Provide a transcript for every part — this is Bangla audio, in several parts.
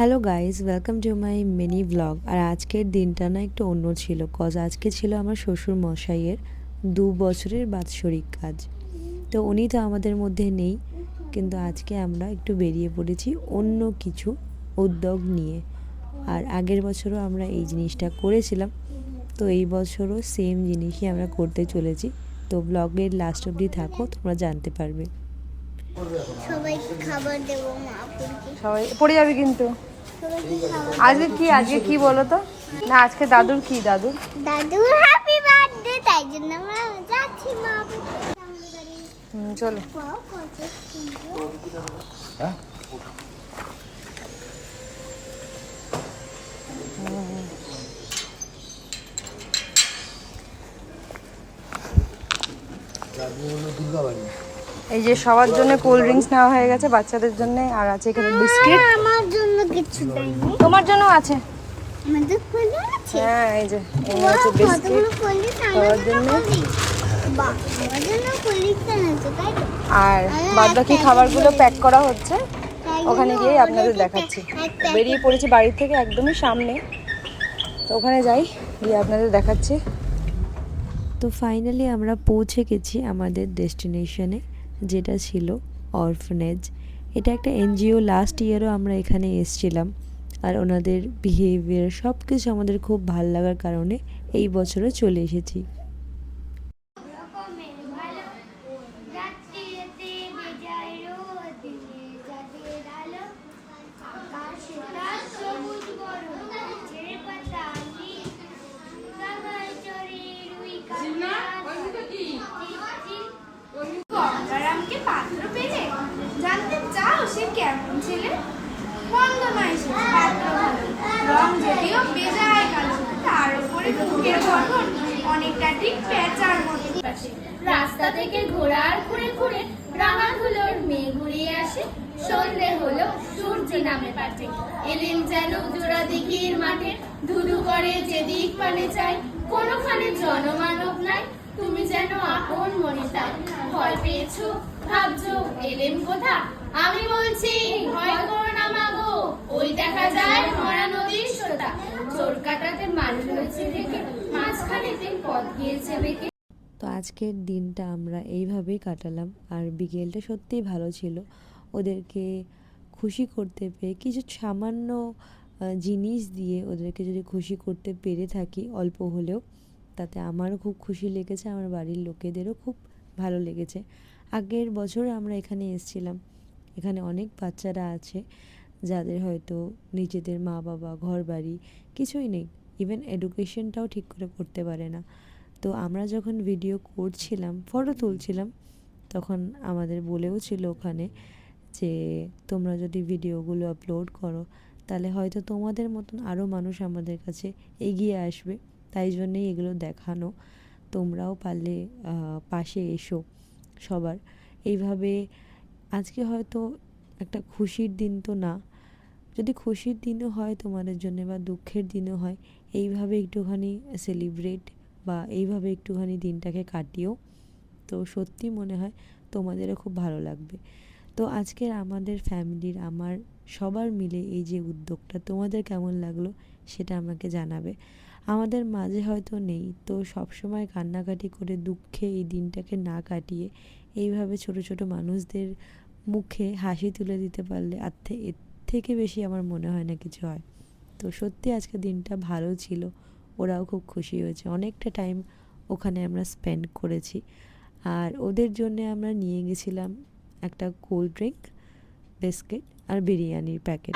Hello guys, welcome to my mini blog. আর আজকের দিনটা না একটু অন্য ছিল, কজ আজকে ছিল আমার শ্বশুর মশাইয়ের 2 বছরের বাৎসরিক কাজ। তো উনি তো আমাদের মধ্যে নেই, কিন্তু আজকে আমরা একটু বেরিয়ে পড়েছি অন্য কিছু উদ্যোগ নিয়ে। আর আগের বছরও আমরা এই জিনিসটা করেছিলাম, তো এই বছরও সেম জিনিসই আমরা করতে চলেছি। তো ব্লগের লাস্ট অবধি থাকো, তোমরা জানতে পারবে। সবাইকে খাবার দেবো মা আপুকে। সবাই পড়ে যাবে কিন্তু। আজকে কি বলো তো? না, আজকে দাদুর কি দাদুর দাদু হ্যাপি বার্থডে, তাই জন্য আমরা যাচ্ছি মা আপুকে। চলো। এই যে সবার জন্য কোল্ড ড্রিঙ্কস নেওয়া হয়ে গেছে, বাচ্চাদের জন্য, আর আছে এখানে বিস্কিট। আমার জন্য কিছু দেয়নি। তোমার জন্য আছে। আমাদের ফুলও আছে। হ্যাঁ, এই যে হচ্ছে বিস্কিট সবার জন্য। বাহ, আমার জন্য ফুলিটা আছে, তাই তো? আর বাদ বাকি খাবারগুলো প্যাক করা হচ্ছে, ওখানে গিয়ে আপনাদের দেখাচ্ছি। বেরিয়ে পড়েছি বাড়ি থেকে একদমই সামনে, তো ওখানে যাই, গিয়ে আপনাদের দেখাচ্ছি। তো ফাইনালি আমরা পৌঁছে গেছি আমাদের ডেস্টিনেশনে, যেটা ছিল অরফানেজ। এটা একটা এনজিও, লাস্ট ইয়ারও আমরা এখানে এসেছিলাম। আর ওনাদের বিহেভিয়ার সব কিছু আমাদের খুব ভালো লাগার কারণে এই বছরও চলে এসেছি। গঙ্গারামকে পাত্র পেলে জানতে চাও সে কেমন ছেলে? মন্দ নয় সে, পাত্র ভালো, রং যদিও বেজায় কালো, তার উপরে মুখের গঠন অনেকটা ঠিক পেঁচার মতো। রাস্তা থেকে ঘোড়ার ঘুরে ঘুরে রাঙা ধুলোর মেয়ে ঘুরিয়ে আসে। সন্ধে হলো, সূর্য নামে পাটে, এলেন যেন জোড়া দিঘির মাঠে। ধুধু করে যেদিক পানে চাই, কোনোখানে জনমানব নাই, তুমি যেন আপন মনে তাই। ভয় পেয়েছো, ভাবছো এলেন কোথা? আমি বলছি ভয় করো না মাগো, ওই দেখা যায় মরা নদীর সোতা। চোর কাটাতে মাছ রয়েছে দেখে, মাঝখানেতে পথ গিয়েছে বেঁকে। তো আজকের দিনটা আমরা এইভাবেই কাটালাম। আর বিকেলটা সত্যিই ভালো ছিল। ওদেরকে খুশি করতে পেরে কিছু সামান্য জিনিস দিয়ে ওদেরকে যদি খুশি করতে পেরে থাকি অল্প হলেও, তাতে আমারও খুব খুশি লেগেছে, আমার বাড়ির লোকেদেরও খুব ভালো লেগেছে। আগের বছর আমরা এখানে এসেছিলাম, এখানে অনেক বাচ্চারা আছে যাদের হয়তো নিজেদের মা বাবা, ঘর বাড়ি কিছুই নেই, ইভেন এডুকেশনটাও ঠিক করে করতে পারে না। তো আমরা যখন ভিডিও করছিলাম, ফটো তুলছিলাম, তখন আমাদের বলেও ছিল ওখানে যে তোমরা যদি ভিডিওগুলো আপলোড করো, তাহলে হয়তো তোমাদের মতন আরও মানুষ আমাদের কাছে এগিয়ে আসবে। তাই জন্যেই এগুলো দেখানো। তোমরাও পারলে পাশে এসো সবার। এইভাবে আজকে হয়তো একটা খুশির দিন তো না, যদি খুশির দিনও হয় তোমাদের জন্য বা দুঃখের দিনও হয়, এইভাবে একটুখানি সেলিব্রেট বা এইভাবে একটুখানি দিনটাকে কাটিও, তো সত্যি মনে হয় তোমাদেরও খুব ভালো লাগবে। তো আজকের আমাদের ফ্যামিলির, আমার সবার মিলে এই যে উদ্যোগটা, তোমাদের কেমন লাগলো সেটা আমাকে জানাবে। আমাদের মাঝে হয়তো নেই, তো সবসময় কান্নাকাটি করে দুঃখে এই দিনটাকে না কাটিয়ে এইভাবে ছোট ছোট মানুষদের মুখে হাসি তুলে দিতে পারলে এর থেকে বেশি আমার মনে হয় না কিছু হয়। তো সত্যি আজকে দিনটা ভালো ছিল, ওরাও খুব খুশি হয়েছে। অনেকটা টাইম ওখানে আমরা স্পেন্ড করেছি। আর ওদের জন্যে আমরা নিয়ে গেছিলাম একটা কোল্ড ড্রিঙ্ক, বিস্কিট আর বিরিয়ানির প্যাকেট।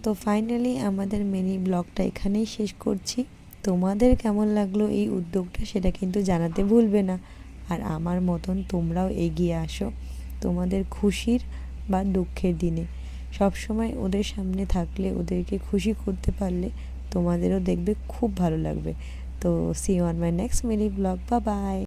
তো ফাইনালি আমাদের মিনি ব্লগটা এখানেই শেষ করছি। তোমাদের কেমন লাগলো এই উদ্যোগটা সেটা কিন্তু জানাতে ভুলবে না। আর আমার মতন তোমরাও এগিয়ে আসো তোমাদের খুশির বা দুঃখের দিনে। সব সময় ওদের সামনে থাকলে, ওদেরকে খুশি করতে পারলে তোমাদেরও দেখবে খুব ভালো লাগবে। তো see you on my next mini blog. Bye by.